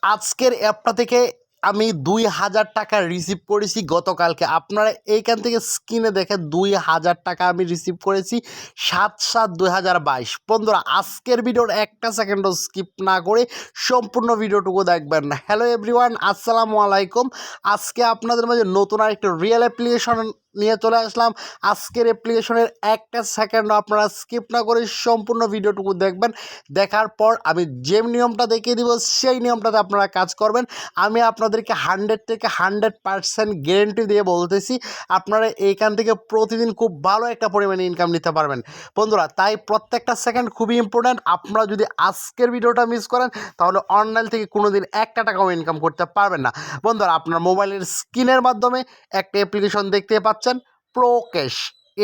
আজকের অ্যাপটা থেকে আমি ২,০০০ টাকা রিসিভ করেছি গতকালকে। আপনারা এইখান থেকে স্ক্রিনে দেখে ২,০০০ টাকা আমি রিসিভ করেছি ৭/৭/২০২২। বন্ধুরা আজকের ভিডিওর একটা সেকেন্ডও স্কিপ না করে সম্পূর্ণ ভিডিওটুকু দেখবেন। হ্যালো এভরিওয়ান, আসসালামু আলাইকুম। আজকে আপনাদের মাঝে নতুন আরেকটা রিয়েল অ্যাপ্লিকেশন নিয়ে চলে আসলাম। আজকের অ্যাপ্লিকেশনের একটা সেকেন্ডও আপনারা স্কিপ না করে সম্পূর্ণ ভিডিওটুকু দেখবেন। দেখার পর আমি যে নিয়মটা দেখিয়ে দিব সেই নিয়মটাতে আপনারা কাজ করবেন। আমি আপনাদেরকে 100 থেকে 100% গ্যারেন্টি দিয়ে বলতেছি আপনারা এইখান থেকে প্রতিদিন খুব ভালো একটা পরিমাণে ইনকাম নিতে পারবেন বন্ধুরা। তাই প্রত্যেকটা সেকেন্ড খুবই ইম্পর্ট্যান্ট। আপনারা যদি আজকের ভিডিওটা মিস করেন তাহলে অনলাইন থেকে কোনোদিন একটা টাকাও ইনকাম করতে পারবেন না বন্ধুরা। আপনার মোবাইলের স্ক্রিনের মাধ্যমে একটা অ্যাপ্লিকেশন দেখতে পাচ্ছেন প্রকাশ।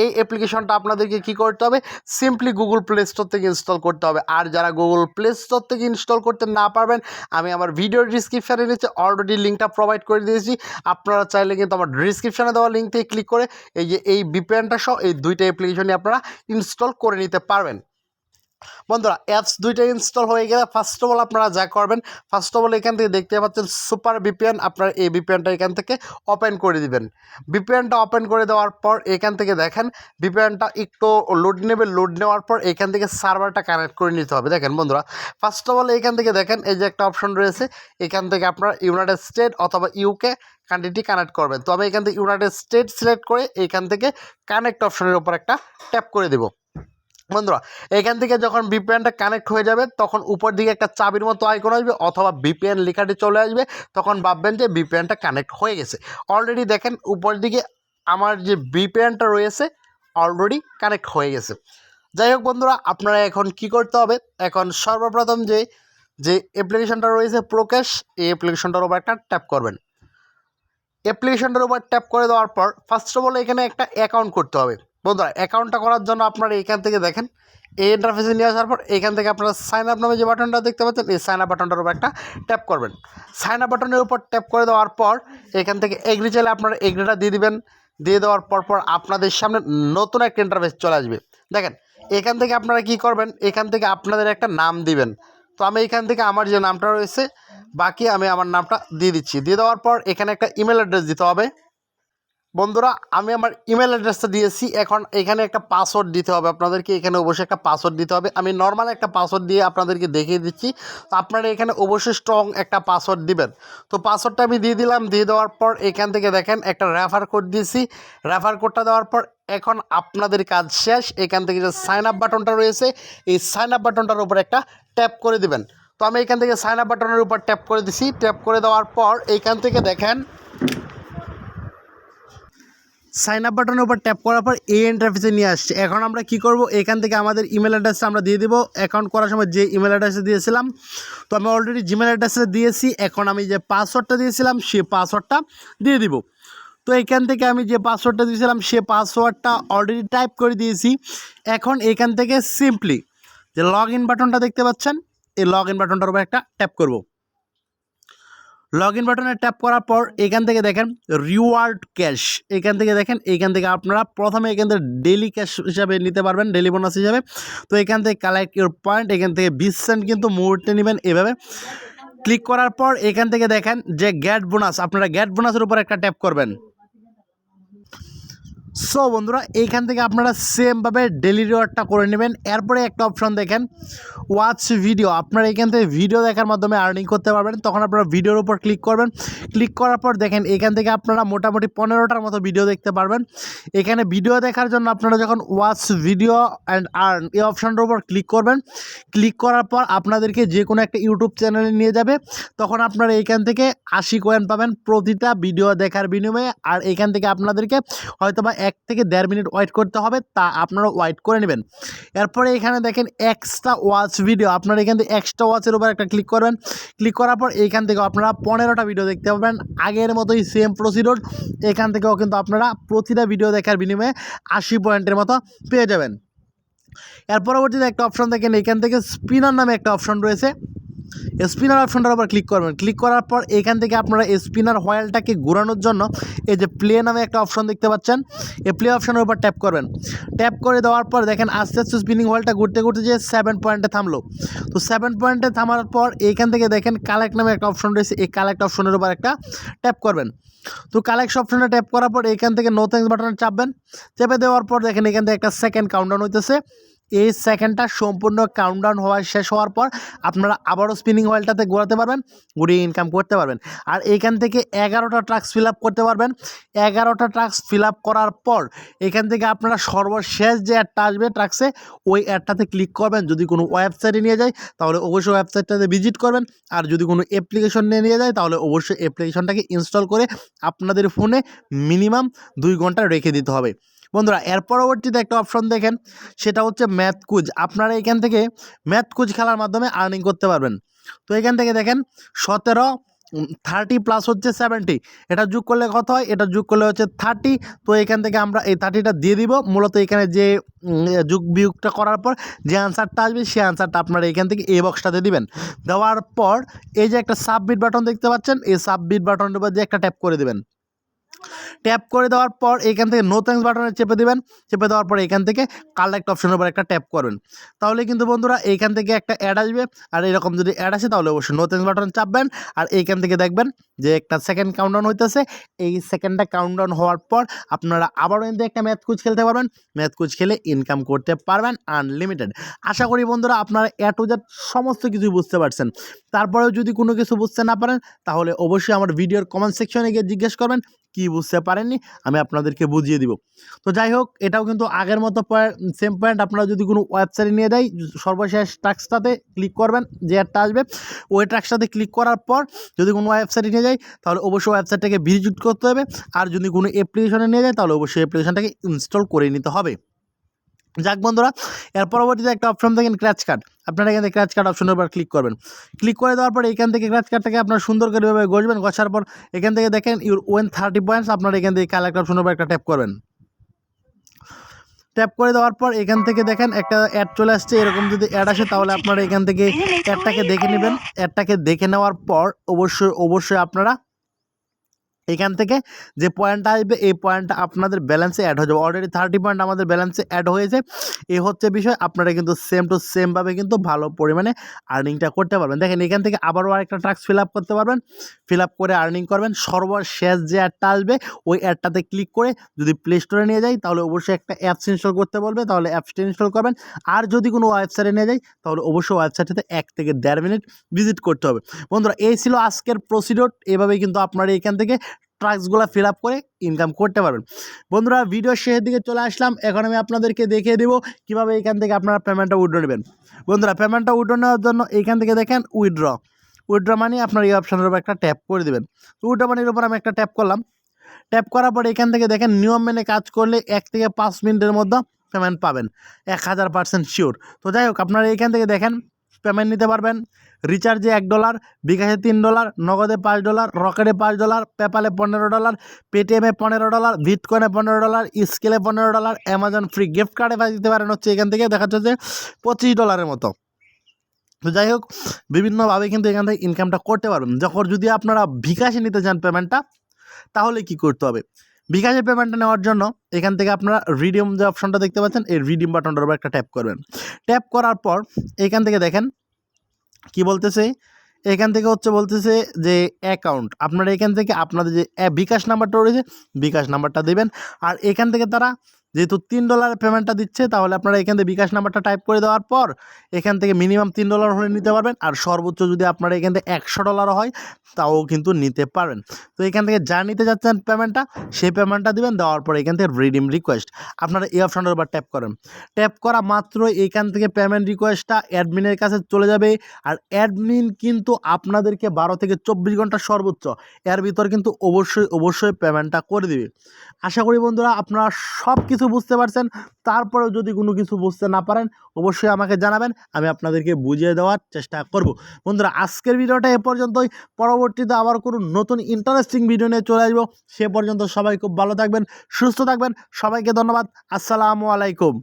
এই অ্যাপ্লিকেশনটা আপনাদেরকে কী করতে হবে, সিম্পলি গুগল প্লে স্টোর থেকে ইনস্টল করতে হবে। আর যারা গুগল প্লে স্টোর থেকে ইনস্টল করতে না পারবেন, আমি আমার ভিডিওর ডিসক্রিপশানে নিচে অলরেডি লিঙ্কটা প্রোভাইড করে দিয়েছি। আপনারা চাইলে কিন্তু আমার ডিসক্রিপশানে দেওয়া লিঙ্ক থেকে ক্লিক করে এই VPN-টা সহ এই দুইটা অ্যাপ্লিকেশনই আপনারা ইনস্টল করে নিতে পারবেন বন্ধুরা। অ্যাপস দুইটা ইনস্টল হয়ে গেলে ফার্স্ট অফ অল আপনারা যা করবেন, ফার্স্ট অফ অল এখান থেকে দেখতে পাচ্ছেন সুপার VPN। আপনারা এই VPN-টা এখান থেকে ওপেন করে দিবেন। VPN-টা ওপেন করে দেওয়ার পর এখান থেকে দেখেন VPN-টা একটু লোড নেবে। লোড নেওয়ার পর এখান থেকে সার্ভারটা কানেক্ট করে নিতে হবে। দেখেন বন্ধুরা, ফার্স্ট অফ অল এখান থেকে দেখেন এই যে একটা অপশন রয়েছে, এখান থেকে আপনারা ইউনাইটেড স্টেট অথবা ইউকে কান্ট্রিটি কানেক্ট করবেন। তো আমি এখান থেকে ইউনাইটেড স্টেট সিলেক্ট করে এখান থেকে কানেক্ট অপশনের উপর একটা ট্যাপ করে দেবো বন্ধুরা। এখান থেকে যখন VPN-টা কানেক্ট হয়ে যাবে তখন উপর দিকে একটা চাবির মতো আইকন আসবে অথবা VPN লেখাটি চলে আসবে, তখন ভাববেন যে VPN-টা কানেক্ট হয়ে গেছে। অলরেডি দেখেন উপর দিকে আমার যে VPN-টা রয়েছে অলরেডি কানেক্ট হয়ে গেছে। যাই হোক বন্ধুরা, আপনারা এখন কি করতে হবে, এখন সর্বপ্রথম যে অ্যাপ্লিকেশনটা রয়েছে প্রকাশ, এই অ্যাপ্লিকেশনটার উপর একটা ট্যাপ করবেন। অ্যাপ্লিকেশনটার উপর ট্যাপ করে দেওয়ার পর ফার্স্ট অফ অল এখানে একটা অ্যাকাউন্ট করতে হবে বন্ধুরা। অ্যাকাউন্টটা করার জন্য আপনারা এখান থেকে দেখেন এই ইন্টারফেসে নিয়ে আসার পর এখান থেকে আপনারা সাইন আপ নামে যে বাটনটা দেখতে পাচ্ছেন, এই সাইন আপ বাটনটার উপর একটা ট্যাপ করবেন। সাইন আপ বাটনের উপর ট্যাপ করে দেওয়ার পর এখান থেকে এগ্রি চাইলে আপনারা এগ্রিটা দিয়ে দিবেন। দিয়ে দেওয়ার পর আপনাদের সামনে নতুন একটা ইন্টারফেস চলে আসবে। দেখেন এখান থেকে আপনারা কি করবেন, এখান থেকে আপনাদের একটা নাম দিবেন। তো আমি এখান থেকে আমার যে নামটা রয়েছে বাকি আমি আমার নামটা দিয়ে দিচ্ছি। দিয়ে দেওয়ার পর এখানে একটা ইমেল অ্যাড্রেস দিতে হবে বন্ধুরা। আমি আমার ইমেল অ্যাড্রেসটা দিয়েছি। এখন এখানে একটা পাসওয়ার্ড দিতে হবে আপনাদেরকে, এখানে অবশ্যই একটা পাসওয়ার্ড দিতে হবে। আমি নর্মাল একটা পাসওয়ার্ড দিয়ে আপনাদেরকে দেখিয়ে দিচ্ছি। তো আপনারা এখানে অবশ্যই স্ট্রং একটা পাসওয়ার্ড দিবেন। তো পাসওয়ার্ডটা আমি দিয়ে দিলাম। দিয়ে দেওয়ার পর এখান থেকে দেখেন একটা রেফার কোড দিয়েছি। রেফার কোডটা দেওয়ার পর এখন আপনাদের কাজ শেষ। এখান থেকে যে সাইন আপ বাটনটা রয়েছে এই সাইন আপ বাটনটার উপর একটা ট্যাপ করে দিবেন। তো আমি এখান থেকে সাইন আপ বাটনের উপর ট্যাপ করে দিছি। ট্যাপ করে দেওয়ার পর এইখান থেকে দেখেন সাইন আপ বাটনের উপর ট্যাপ করার পর এই ইন্টারফেসে নিয়ে আসছে। এখন আমরা কি করব, এখান থেকে আমাদের ইমেল অ্যাড্রেসটা আমরা দিয়ে দিব। অ্যাকাউন্ট করার সময় যে ইমেল অ্যাড্রেসে দিয়েছিলাম, তো আমি অলরেডি জিমেল অ্যাড্রেসে দিয়েছি। এখন আমি যে পাসওয়ার্ডটা দিয়েছিলাম সেই পাসওয়ার্ডটা দিয়ে দিব। তো এখান থেকে আমি যে পাসওয়ার্ডটা দিয়েছিলাম সে পাসওয়ার্ডটা অলরেডি টাইপ করে দিয়েছি। এখন এখান থেকে সিম্পলি যে লগ ইন বাটনটা দেখতে পাচ্ছেন, এই লগ ইন বাটনটার উপর একটা ট্যাপ করব। লগ ইন বাটনে ট্যাপ করার পর এখান থেকে দেখেন রিওয়ার্ড ক্যাশ, এখান থেকে দেখেন এখান থেকে আপনারা প্রথমে এখান থেকে ডেলি ক্যাশ হিসাবে নিতে পারবেন, ডেলি বোনাস হিসাবে। তো এখান থেকে কালেক্ট ইউর পয়েন্ট, এখান থেকে 20 সেন্ট কিন্তু মুহূর্তে নেবেন। এভাবে ক্লিক করার পর এখান থেকে দেখেন যে গেট বোনাস, আপনারা গেট বোনাসের উপর একটা ট্যাপ করবেন। সো বন্ধুরা এইখান থেকে আপনারা সেমভাবে ডেলি রিওয়ার্ডটা করে নেবেন। এরপরে একটা অপশন দেখেন ওয়াচ ভিডিও, আপনারা এখান থেকে ভিডিও দেখার মাধ্যমে আর্নিং করতে পারবেন। তখন আপনারা ভিডিওর উপর ক্লিক করবেন। ক্লিক করার পর দেখেন এখান থেকে আপনারা মোটামুটি 15টার মতো ভিডিও দেখতে পারবেন। এখানে ভিডিও দেখার জন্য আপনারা যখন ওয়াচ ভিডিও অ্যান্ড আর্ন এই অপশনটার উপর ক্লিক করবেন, ক্লিক করার পর আপনাদেরকে যে কোনো একটা ইউটিউব চ্যানেলে নিয়ে যাবে। তখন আপনারা এইখান থেকে 80 কয়েন পাবেন প্রতিটা ভিডিও দেখার বিনিময়ে। আর এখান থেকে আপনাদেরকে হয়তোবা 1 থেকে 1.5 মিনিট ওয়েট করতে হবে, তা আপনারা ওয়েট করে নেবেন। এরপরে এখানে দেখেন এক্সট্রা ওয়াচ ভিডিও, আপনারা এখান থেকে এক্সট্রা ওয়াচের উপর একটা ক্লিক করবেন। ক্লিক করার পর এইখান থেকে আপনারা 15টা ভিডিও দেখতে পাবেন। আগের মতোই সেম প্রসিডিউর, এখান থেকেও কিন্তু আপনারা প্রতিটা ভিডিও দেখার বিনিময়ে 80 পয়েন্টের মতো পেয়ে যাবেন। এর পরবর্তীতে একটা অপশন দেখেন এখান থেকে স্পিনার নামে একটা অপশন রয়েছে, স্পিনার অপশনটার উপর ক্লিক করবেন। ক্লিক করার পর এখান থেকে আপনারা স্পিনার হোয়াইলটাকে ঘোরানোর জন্য এই যে প্লে নামে একটা অপশন দেখতে পাচ্ছেন, এই প্লে অপশনের উপর ট্যাপ করবেন। ট্যাপ করে দেওয়ার পর দেখেন আস্তে আস্তে স্পিনিং হোয়াইলটা ঘুরতে ঘুরতে যে 7 পয়েন্টে থামলো। তো 7 পয়েন্টে থামার পর এইখান থেকে দেখেন কালেক্ট নামে একটা অপশন রয়েছে, এই কালেক্ট অপশনের উপর একটা ট্যাপ করবেন। তো কালেক্ট অপশনে ট্যাপ করার পর এখান থেকে নো থ্যাঙ্কস বাটনে চাপবেন। চেপে দেওয়ার পর দেখেন এখান থেকে একটা সেকেন্ড কাউন্টডাউন হইতেছে। এই সেকেন্ডটা সম্পূর্ণ কাউন্টডাউন হওয়া শেষ হওয়ার পর আপনারা আবারও স্পিনিং অয়েলটাতে ঘোরাতে পারবেন, ঘুরিয়ে ইনকাম করতে পারবেন। আর এইখান থেকে 11টা ট্রাক্স ফিল আপ করতে পারবেন। 11টা ট্রাক্স ফিল আপ করার পর এখান থেকে আপনারা সর্বশেষ যে অ্যাডটা আসবে ট্রাক্সে, ওই অ্যাডটাতে ক্লিক করবেন। যদি কোনো ওয়েবসাইটে নিয়ে যায় তাহলে অবশ্যই ওয়েবসাইটটাতে ভিজিট করবেন। আর যদি কোনো অ্যাপ্লিকেশন নিয়ে যায় তাহলে অবশ্যই অ্যাপ্লিকেশনটাকে ইনস্টল করে আপনাদের ফোনে মিনিমাম 2 ঘন্টা রেখে দিতে হবে। বন্ধুরা এর পরবর্তীতে একটা অপশন দেখেন, সেটা হচ্ছে ম্যাথ কুইজ। আপনারা এখান থেকে ম্যাথ কুইজ খেলার মাধ্যমে আর্নিং করতে পারবেন। তো এখান থেকে দেখেন 17 30 প্লাস হচ্ছে 70, এটা যোগ করলে কত হয়, এটা যোগ করলে হচ্ছে 30। তো এখান থেকে আমরা এই 30টা দিয়ে দিব। মূলত এখানে যে যোগ বিয়োগটা করার পর যে আনসারটা আসবে সেই আনসারটা আপনারা এখান থেকে এই বক্সটাতে দিবেন। দেওয়ার পর এই যে একটা সাবমিট বাটন দেখতে পাচ্ছেন, এই সাবমিট বাটনের উপর দিয়ে একটা ট্যাপ করে দেবেন। ট্যাপ করে দেওয়ার পর এখান থেকে নো থ্যাঙ্কস বাটনে চেপে দেবেন। চেপে দেওয়ার পর এখান থেকে কালেক্ট অপশনের উপর একটা ট্যাপ করবেন। তাহলে কিন্তু বন্ধুরা এইখান থেকে একটা অ্যাড আসবে। আর এরকম যদি অ্যাড আসে তাহলে অবশ্যই নো থ্যাঙ্কস বাটন চাপবেন। আর এইখান থেকে দেখবেন যে একটা সেকেন্ড কাউন্টডাউন হইতেছে। এই সেকেন্ডটা কাউন্টডাউন হওয়ার পর আপনারা আবারও কিন্তু একটা ম্যাথ কুইজ খেলতে পারবেন। ম্যাথ কুইজ খেলে ইনকাম করতে পারবেন আনলিমিটেড। আশা করি বন্ধুরা আপনারা এ টু জেড সমস্ত কিছুই বুঝতে পারছেন। তারপরেও যদি কোনো কিছু বুঝতে না পারেন তাহলে অবশ্যই আমার ভিডিওর কমেন্ট সেকশনে গিয়ে জিজ্ঞেস করবেন, কি বুঝতে পারেননি আমি আপনাদেরকে বুঝিয়ে দিব। তো যাই হোক, এটাও কিন্তু আগের মতো সেম পয়েন্ট। আপনারা যদি কোনো ওয়েবসাইটে নিয়ে যাই সর্বশেষ ট্যাক্সটাতে ক্লিক করবেন, যে অ্যাডটা আসবে ওই ট্যাক্সটাতে ক্লিক করার পর যদি কোনো ওয়েবসাইটে নিয়ে যাই তাহলে অবশ্যই ওয়েবসাইটটাকে ভিজিট করতে হবে। আর যদি কোনো অ্যাপ্লিকেশনে নিয়ে যায় তাহলে অবশ্যই অ্যাপ্লিকেশনটাকে ইনস্টল করে নিতে হবে। যাক বন্ধুরা, এর পরবর্তীতে একটা অপশন দেখেন ক্র্যাচ কার্ড। আপনারা এখান থেকে ক্র্যাচ কার্ড অপশনের উপর ক্লিক করবেন। ক্লিক করে দেওয়ার পর এখান থেকে ক্র্যাচ কার্ডটাকে আপনার সুন্দর করে এভাবে ঘষবেন। ঘষার পর এখান থেকে দেখেন ইউর ওয়েন 30 পয়েন্টস, আপনারা এখান থেকে কালেক্ট অপশনের উপর একটা ট্যাপ করবেন। ট্যাপ করে দেওয়ার পর এখান থেকে দেখেন একটা অ্যাড চলে আসছে। এরকম যদি অ্যাড আসে তাহলে আপনারা এখান থেকে অ্যাডটাকে দেখে নেবেন। অ্যাডটাকে দেখে নেওয়ার পর অবশ্যই আপনারা এখান থেকে যে পয়েন্টটা আসবে এই পয়েন্টটা আপনাদের ব্যালেন্সে অ্যাড হয়ে যাবে। অলরেডি 30 পয়েন্ট আমাদের ব্যালেন্সে অ্যাড হয়েছে। এই হচ্ছে বিষয়। আপনারা কিন্তু সেম টু সেমভাবে কিন্তু ভালো পরিমাণে আর্নিংটা করতে পারবেন। দেখেন এখান থেকে আবারও আরেকটা টাস্ক ফিল আপ করতে পারবেন। ফিল আপ করে আর্নিং করবেন। সর্বশেষ যে অ্যাডটা আসবে ওই অ্যাডটাতে ক্লিক করে যদি প্লে স্টোরে নিয়ে যাই তাহলে অবশ্যই একটা অ্যাপস ইনস্টল করতে বলবে, তাহলে অ্যাপসটা ইনস্টল করবেন। আর যদি কোনো ওয়েবসাইটে নিয়ে যাই তাহলে অবশ্যই ওয়েবসাইটটাতে 1 থেকে 1.5 মিনিট ভিজিট করতে হবে। বন্ধুরা এই ছিল আজকের প্রসিডিওর। এভাবেই কিন্তু আপনারা এখান থেকে ট্রাক্সগুলো ফিল আপ করে ইনকাম করতে পারবেন। বন্ধুরা ভিডিও শেষের দিকে চলে আসলাম। এখন আমি আপনাদেরকে দেখিয়ে দেবো কীভাবে এখান থেকে আপনারা পেমেন্টটা উইথড্র নেবেন। বন্ধুরা পেমেন্টটা উইথড্র নেওয়ার জন্য এইখান থেকে দেখেন উইথড্র মানে আপনার এই অপশানের উপর একটা ট্যাপ করে দেবেন। তো উইথড্র মানির উপর আমি একটা ট্যাপ করলাম। ট্যাপ করার পর এখান থেকে দেখেন নিয়ম মেনে কাজ করলে 1 থেকে 5 মিনিটের মধ্যে পেমেন্ট পাবেন, 1000% শিওর। তো যাই হোক, আপনারা এখান থেকে দেখেন পেমেন্ট নিতে পারবেন। রিচার্জে $1, বিকাশে $3, নগদে $5, রকেটে $5, পেপ্যালে $15, পেটিএমে $15, বিটকয়েনে $15, স্কেলে $15, অ্যামাজন ফ্রি গিফট কার্ডে দিতে পারেন হচ্ছে এখান থেকে দেখা যাচ্ছে যে $25 মতো। তো যাই হোক, বিভিন্নভাবে কিন্তু এখান থেকে ইনকামটা করতে পারবেন। যখন যদি আপনারা বিকাশে নিতে চান পেমেন্টটা তাহলে কি করতে হবে? বিকাশে পেমেন্টটা নেওয়ার জন্য এখান থেকে আপনারা রিডিম যে অপশনটা দেখতে পাচ্ছেন এই রিডিম বাটনটার উপর একটা ট্যাপ করবেন। ট্যাপ করার পর এখান থেকে দেখেন কি বলতেছে, এখান থেকে হচ্ছে বলতেছে যে অ্যাকাউন্ট। আপনারা এখান থেকে আপনাদের যে বিকাশ নাম্বারটা রয়েছে বিকাশ নাম্বারটা দেবেন। আর এখান থেকে তারা যেহেতু $3 পেমেন্টটা দিচ্ছে তাহলে আপনারা এখান থেকে বিকাশ নাম্বারটা টাইপ করে দেওয়ার পর এখান থেকে মিনিমাম $3 হলে নিতে পারবেন। আর সর্বোচ্চ যদি আপনারা এখান থেকে $100 হয় তাও কিন্তু নিতে পারবেন। তো এখান থেকে যা নিতে যাচ্ছেন পেমেন্টটা সেই পেমেন্টটা দিবেন। দেওয়ার পর এখান থেকে রিডিম রিকোয়েস্ট আপনারা এই অপশনটার উপর ট্যাপ করেন। ট্যাপ করা মাত্র এখান থেকে পেমেন্ট রিকোয়েস্টটা অ্যাডমিনের কাছে চলে যাবে। আর অ্যাডমিন কিন্তু আপনাদেরকে 12 থেকে 24 ঘন্টা সর্বোচ্চ এর ভিতর কিন্তু অবশ্যই পেমেন্টটা করে দিবে। আশা করি বন্ধুরা আপনারা সব কিছু বুঝতে পারছেন। তারপরেও যদি কোনো কিছু বুঝতে না পারেন অবশ্যই আমাকে জানাবেন, আমি আপনাদেরকে বুঝিয়ে দেওয়ার চেষ্টা করব। বন্ধুরা আজকের ভিডিওটা এ পর্যন্তই। পরবর্তীতে আবার কোনো নতুন ইন্টারেস্টিং ভিডিও নিয়ে চলে আসবো। সে পর্যন্ত সবাই খুব ভালো থাকবেন, সুস্থ থাকবেন। সবাইকে ধন্যবাদ। আসসালামু আলাইকুম।